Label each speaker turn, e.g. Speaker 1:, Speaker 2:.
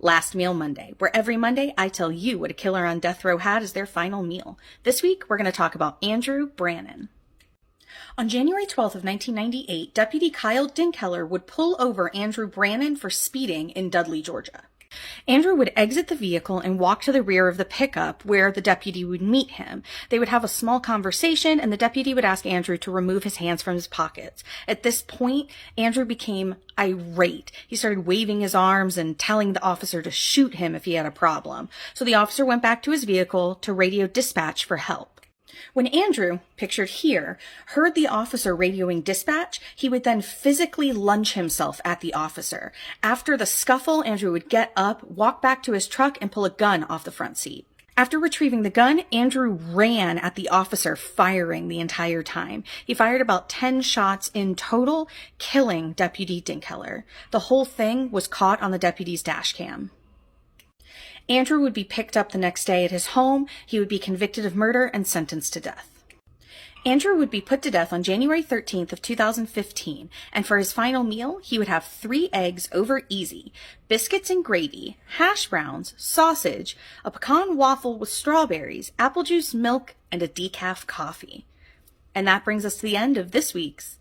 Speaker 1: Last Meal Monday, where every Monday I tell you what a killer on death row had as their final meal. This week, we're going to talk about Andrew Brannen. On January 12th of 1998, Deputy Kyle Dinkeller would pull over Andrew Brannen for speeding in Dudley, Georgia. Andrew would exit the vehicle and walk to the rear of the pickup where the deputy would meet him. They would have a small conversation, and the deputy would ask Andrew to remove his hands from his pockets. At this point, Andrew became irate. He started waving his arms and telling the officer to shoot him if he had a problem. So the officer went back to his vehicle to radio dispatch for help. When Andrew, pictured here, heard the officer radioing dispatch, he would then physically lunge himself at the officer. After the scuffle, Andrew would get up, walk back to his truck, and pull a gun off the front seat. After retrieving the gun, Andrew ran at the officer, firing the entire time. He fired about 10 shots in total, killing Deputy Dinkeller. The whole thing was caught on the deputy's dash cam. Andrew would be picked up the next day at his home. He would be convicted of murder and sentenced to death. Andrew would be put to death on January 13th of 2015, and for his final meal, he would have 3 eggs over easy, biscuits and gravy, hash browns, sausage, a pecan waffle with strawberries, apple juice, milk, and a decaf coffee. And that brings us to the end of this week's